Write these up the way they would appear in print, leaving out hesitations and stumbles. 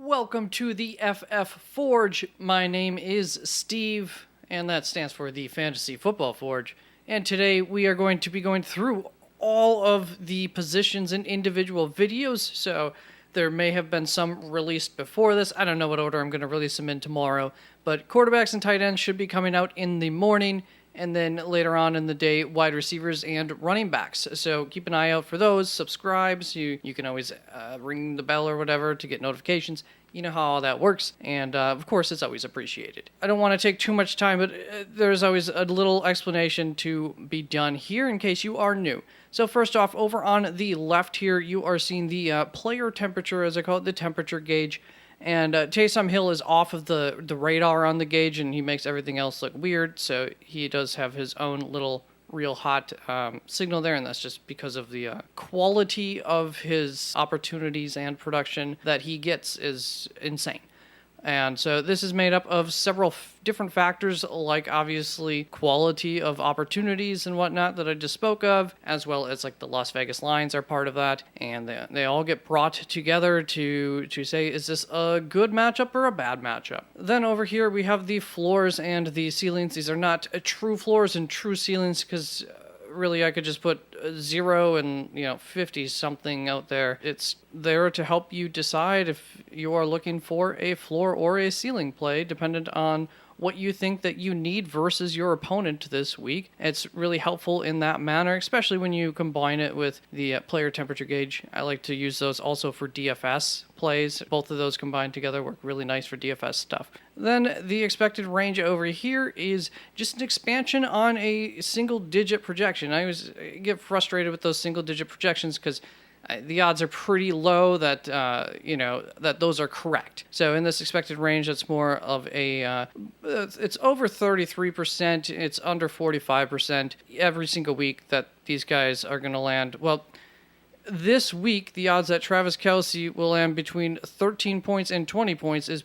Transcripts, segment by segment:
Welcome to the FF Forge. My name is Steve, and that stands for the Fantasy Football Forge. And today we are going to be going through all of the positions in individual videos. So there may have been some released before this. I don't know what order I'm going to release them in tomorrow. But quarterbacks and tight ends should be coming out in the morning. And then later on in the day, wide receivers and running backs. So keep an eye out for those. Subscribe. So you can always ring the bell or whatever to get notifications. You know how all that works. And of course, it's always appreciated. I don't want to take too much time, but there's always a little explanation to be done here in case you are new. So first off, over on the left here, you are seeing the player temperature, as I call it, the temperature gauge. And Taysom Hill is off of the radar on the gauge, and he makes everything else look weird. So he does have his own little real hot signal there, and that's just because of the quality of his opportunities and production that he gets is insane. And so this is made up of several different factors, like obviously quality of opportunities and whatnot that I just spoke of, as well as like the Las Vegas lines are part of that. And they all get brought together to say, is this a good matchup or a bad matchup? Then over here we have the floors and the ceilings. These are not true floors and true ceilings because really I could just put 0 and 50 something out there. It's there to help you decide if you are looking for a floor or a ceiling play, dependent on what you think that you need versus your opponent this week. It's really helpful in that manner, especially when you combine it with the player temperature gauge. I like to use those also for DFS plays. Both of those combined together work really nice for DFS stuff. Then the expected range over here is just an expansion on a single digit projection. I always get frustrated with those single digit projections because the odds are pretty low that that those are correct. So in this expected range, that's more of a it's over 33%. It's under 45% every single week that these guys are going to land. Well, this week, the odds that Travis Kelce will land between 13 points and 20 points is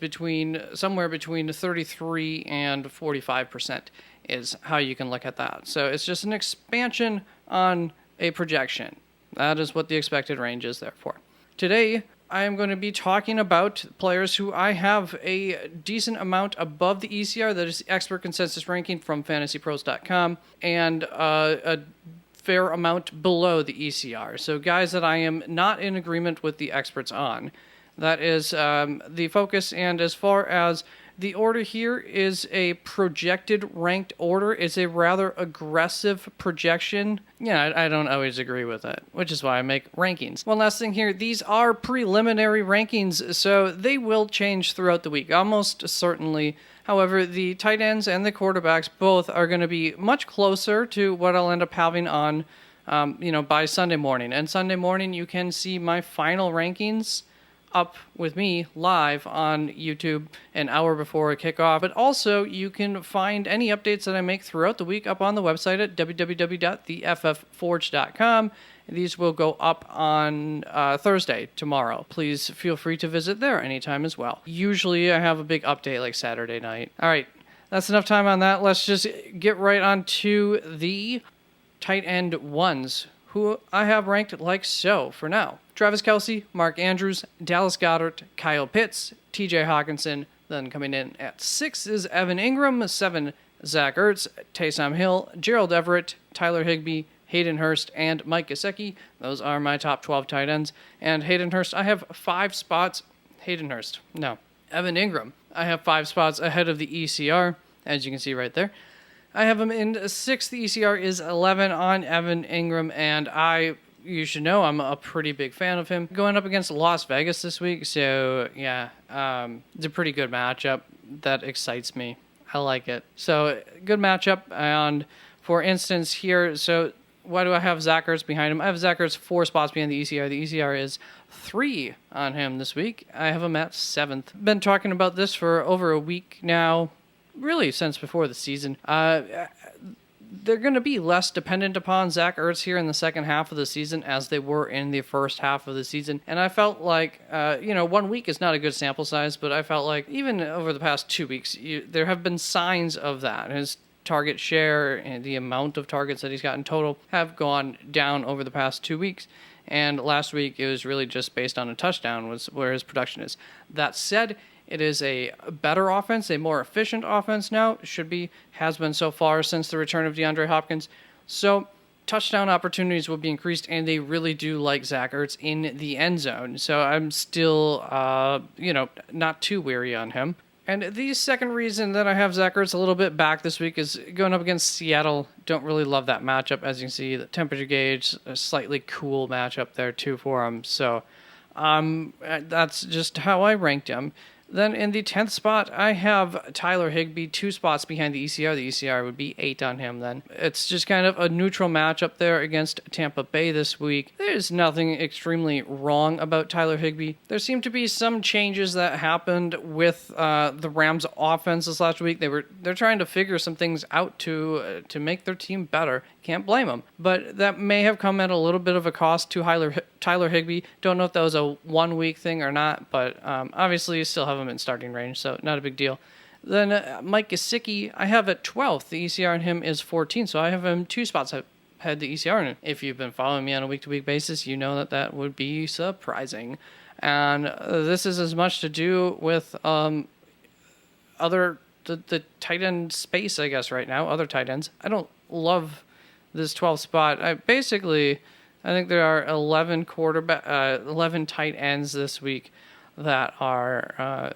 somewhere between 33 and 45% is how you can look at that. So it's just an expansion on a projection. That is what the expected range is there for. Today, I am going to be talking about players who I have a decent amount above the ECR, that is the expert consensus ranking from fantasypros.com, and a fair amount below the ECR. So guys that I am not in agreement with the experts on. That is the focus, and as far as the order here is a projected ranked order. It's a rather aggressive projection. Yeah, I don't always agree with it, which is why I make rankings. One last thing here. These are preliminary rankings, so they will change throughout the week, almost certainly. However, the tight ends and the quarterbacks both are going to be much closer to what I'll end up having on, by Sunday morning. And Sunday morning, you can see my final rankings up with me live on YouTube an hour before kickoff. But also, you can find any updates that I make throughout the week up on the website at www.theffforge.com. These will go up on Thursday, tomorrow. Please feel free to visit there anytime as well. Usually, I have a big update like Saturday night. All right, that's enough time on that. Let's just get right on to the tight end ones, who I have ranked like so for now. Travis Kelce, Mark Andrews, Dallas Goedert, Kyle Pitts, TJ Hawkinson. Then coming in at 6 is Evan Ingram, 7, Zach Ertz, Taysom Hill, Gerald Everett, Tyler Higbee, Hayden Hurst, and Mike Gesicki. Those are my top 12 tight ends. And Hayden Hurst, I have 5 spots. Evan Ingram, I have 5 spots ahead of the ECR, as you can see right there. I have him in 6th. The ECR is 11 on Evan Ingram, and you should know I'm a pretty big fan of him. Going up against Las Vegas this week, so yeah, it's a pretty good matchup. That excites me. I like it. So, good matchup. And for instance here, so why do I have Zach Ertz behind him? I have Zach Ertz 4 spots behind the ECR. The ECR is 3 on him this week. I have him at 7th. Been talking about this for over a week now, really since before the season. They're going to be less dependent upon Zach Ertz here in the second half of the season as they were in the first half of the season. And I felt like, 1 week is not a good sample size, but I felt like even over the past 2 weeks, there have been signs of that. His target share and the amount of targets that he's gotten total have gone down over the past 2 weeks. And last week, it was really just based on a touchdown was where his production is. That said, it is a better offense, a more efficient offense now. Has been so far since the return of DeAndre Hopkins. So touchdown opportunities will be increased, and they really do like Zach Ertz in the end zone. So I'm still, not too weary on him. And the second reason that I have Zach Ertz a little bit back this week is going up against Seattle. Don't really love that matchup. As you can see, the temperature gauge, a slightly cool matchup there too for him. So that's just how I ranked him. Then in the 10th spot, I have Tyler Higbee, 2 spots behind the ECR. The ECR would be 8 on him then. It's just kind of a neutral matchup there against Tampa Bay this week. There's nothing extremely wrong about Tyler Higbee. There seemed to be some changes that happened with the Rams' offense this last week. They're trying to figure some things out to make their team better. Can't blame them. But that may have come at a little bit of a cost to Tyler Higbee. Don't know if that was a 1-week thing or not, but obviously you still have him in starting range, so not a big deal. Then Mike Gesicki, I have at 12th. The ECR on him is 14, so I have him 2 spots ahead the ECR on him. If you've been following me on a week-to-week basis, you know that would be surprising. And this is as much to do with the tight end space, I guess, right now, other tight ends. I don't love this 12th spot. I think there are 11 tight ends this week that are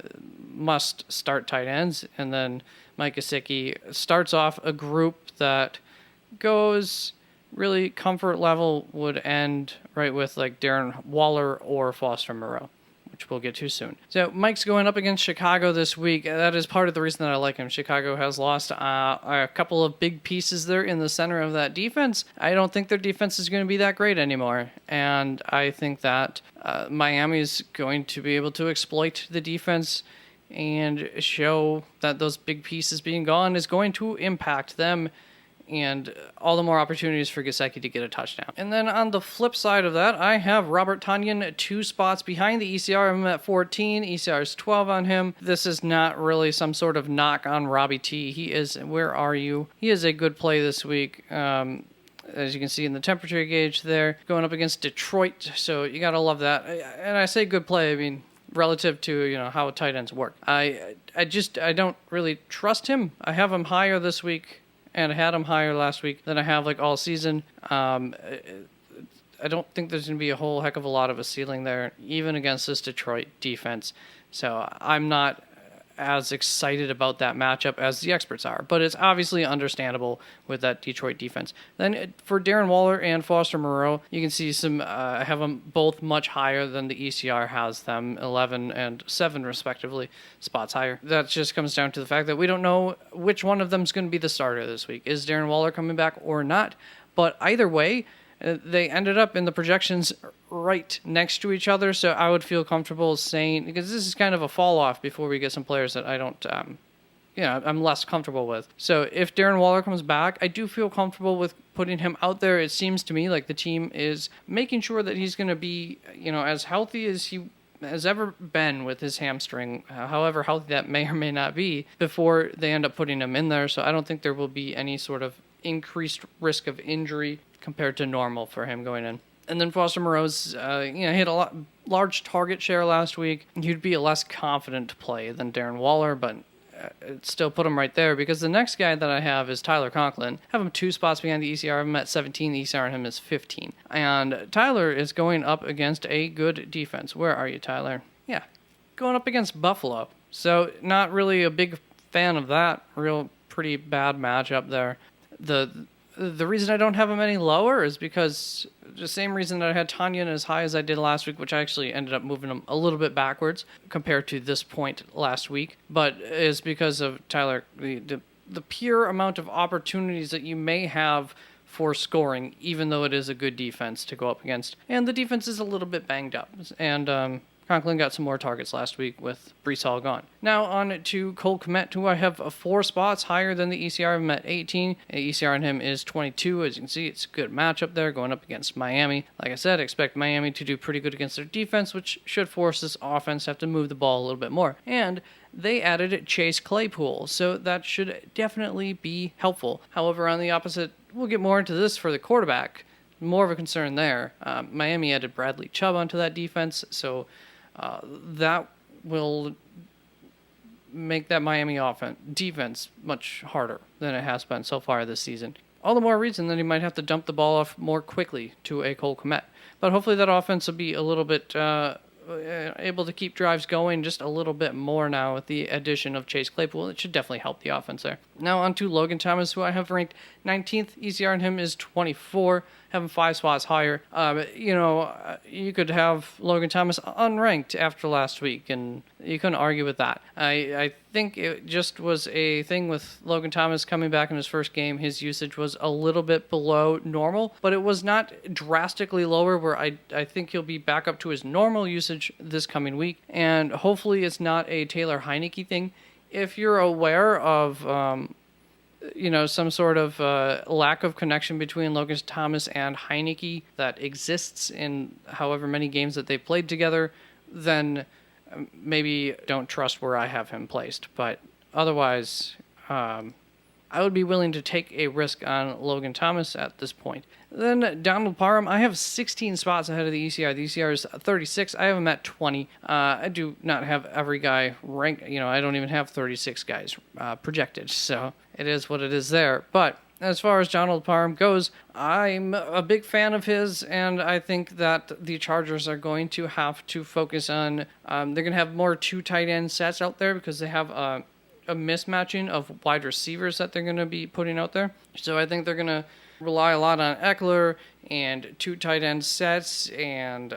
must start tight ends, and then Mike Gesicki starts off a group that goes really comfort level would end right with like Darren Waller or Foster Moreau, which we'll get to soon. So Mike's going up against Chicago this week. That is part of the reason that I like him. Chicago has lost a couple of big pieces there in the center of that defense. I don't think their defense is going to be that great anymore. And I think that Miami is going to be able to exploit the defense and show that those big pieces being gone is going to impact them, and all the more opportunities for Gesicki to get a touchdown. And then on the flip side of that, I have Robert Tonyan 2 spots behind the ECR. I'm at 14. ECR is 12 on him. This is not really some sort of knock on Robbie T. He is a good play this week. As you can see in the temperature gauge there, going up against Detroit. So you got to love that. And I say good play, I mean, relative to, how tight ends work. I don't really trust him. I have him higher this week, and I had him higher last week than I have all season. I don't think there's going to be a whole heck of a lot of a ceiling there, even against this Detroit defense. So I'm not as excited about that matchup as the experts are, but it's obviously understandable with that Detroit defense. Then for Darren Waller and Foster Moreau, you can see I have them both much higher than the ECR has them, 11 and 7 respectively, spots higher. That just comes down to the fact that we don't know which one of them is going to be the starter this week. Is Darren Waller coming back or not? But either way, they ended up in the projections right next to each other, so I would feel comfortable saying, because this is kind of a fall off before we get some players that I don't, I'm less comfortable with. So if Darren Waller comes back, I do feel comfortable with putting him out there. It seems to me like the team is making sure that he's going to be, as healthy as he has ever been with his hamstring, however healthy that may or may not be, before they end up putting him in there. So I don't think there will be any sort of increased risk of injury compared to normal for him going in. And then Foster Moreau's, he had a large target share last week. He'd be a less confident play than Darren Waller, but still put him right there, because the next guy that I have is Tyler Conklin. I have him 2 spots behind the ECR. I'm at 17. The ECR on him is 15. And Tyler is going up against a good defense. Where are you, Tyler? Yeah, going up against Buffalo. So not really a big fan of that. Pretty bad matchup there. The reason I don't have him any lower is because the same reason that I had Tonyan as high as I did last week, which I actually ended up moving him a little bit backwards compared to this point last week, but is because of Tyler, the pure amount of opportunities that you may have for scoring, even though it is a good defense to go up against. And the defense is a little bit banged up. And Conklin got some more targets last week with Breece Hall gone. Now on to Cole Kmet, who I have 4 spots higher than the ECR. I'm at 18. The ECR on him is 22. As you can see, it's a good matchup there going up against Miami. Like I said, expect Miami to do pretty good against their defense, which should force this offense to have to move the ball a little bit more. And they added Chase Claypool, so that should definitely be helpful. However, on the opposite, we'll get more into this for the quarterback. more of a concern there. Miami added Bradley Chubb onto that defense, so that will make that Miami defense much harder than it has been so far this season. All the more reason that he might have to dump the ball off more quickly to a Cole Kmet. But hopefully that offense will be a little bit able to keep drives going just a little bit more now with the addition of Chase Claypool. It should definitely help the offense there. Now on to Logan Thomas, who I have ranked 19th. ECR on him is 24, having 5 spots higher. You could have Logan Thomas unranked after last week, and you couldn't argue with that. I think it just was a thing with Logan Thomas coming back in his first game. His usage was a little bit below normal, but it was not drastically lower where I think he'll be back up to his normal usage this coming week. And hopefully it's not a Taylor Heineke thing. If you're aware of some sort of lack of connection between Logan Thomas and Heineke that exists in however many games that they've played together, then maybe don't trust where I have him placed. But otherwise, I would be willing to take a risk on Logan Thomas at this point. Then Donald Parham, I have 16 spots ahead of the ECR. The ECR is 36. I have him at 20. I do not have every guy ranked. I don't even have 36 guys projected. So it is what it is there. But as far as Donald Parham goes, I'm a big fan of his, and I think that the Chargers are going to have to focus on, they're going to have more 2 tight end sets out there because they have a mismatching of wide receivers that they're going to be putting out there. So I think they're going to rely a lot on Eckler and 2 tight end sets, and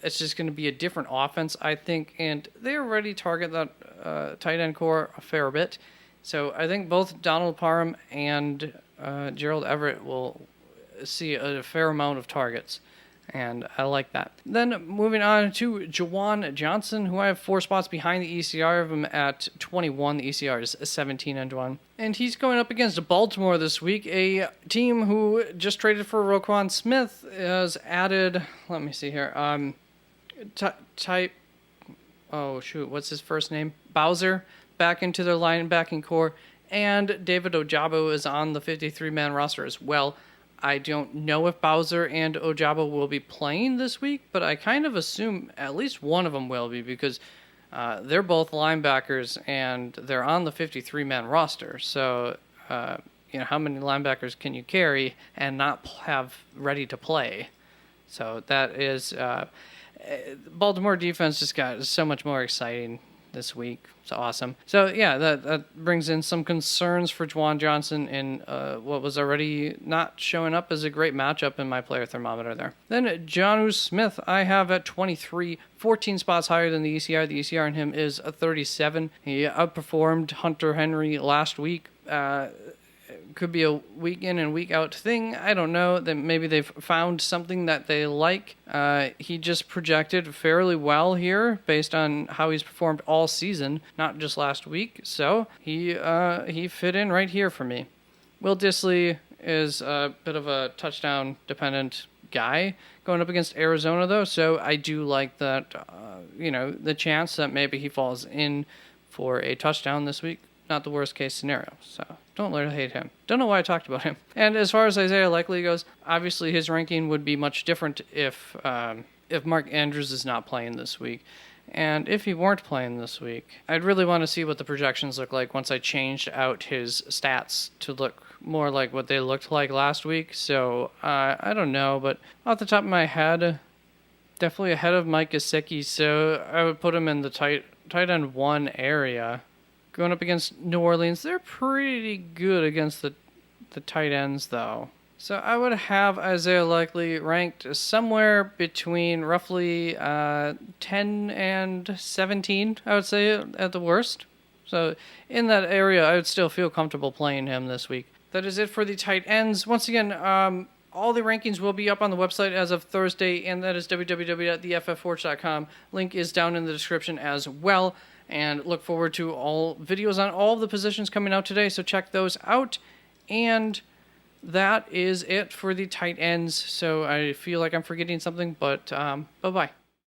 it's just going to be a different offense, I think. And they already target that tight end core a fair bit. So I think both Donald Parham and Gerald Everett will see a fair amount of targets, and I like that. Then moving on to Juwan Johnson, who I have 4 spots behind the ECR of him at 21. The ECR is 17 on Juwan. And he's going up against Baltimore this week, a team who just traded for Roquan Smith, has added, let me see here, what's his first name? Bowser back into their linebacking core, and David Ojabo is on the 53-man roster as well. I don't know if Bowser and Ojabo will be playing this week, but I kind of assume at least one of them will be because they're both linebackers and they're on the 53-man roster. So, how many linebackers can you carry and not have ready to play? So that is Baltimore defense just got so much more exciting this week. It's awesome. So yeah, that brings in some concerns for Juwan Johnson in what was already not showing up as a great matchup in my player thermometer there. Then Jonnu Smith, I have at 23, 14 spots higher than the ECR. The ECR on him is a 37. He outperformed Hunter Henry last week. Could be a week in and week out thing. I don't know. That maybe they've found something that they like. He just projected fairly well here based on how he's performed all season, not just last week. So he fit in right here for me. Will Dissly is a bit of a touchdown dependent guy going up against Arizona though. So I do like that. The chance that maybe he falls in for a touchdown this week. Not the worst case scenario. So don't learn to hate him. Don't know why I talked about him. And as far as Isaiah Likely goes, obviously his ranking would be much different if Mark Andrews is not playing this week. And if he weren't playing this week, I'd really want to see what the projections look like once I changed out his stats to look more like what they looked like last week. So I don't know, but off the top of my head, definitely ahead of Mike Gesicki. So I would put him in the tight end 1 area. Going up against New Orleans, they're pretty good against the tight ends, though. So I would have Isaiah Likely ranked somewhere between roughly 10 and 17, I would say, at the worst. So in that area, I would still feel comfortable playing him this week. That is it for the tight ends. Once again, all the rankings will be up on the website as of Thursday, and that is www.theFFForge.com. Link is down in the description as well. And look forward to all videos on all of the positions coming out today, so check those out. And that is it for the tight ends. So I feel like I'm forgetting something, but bye-bye.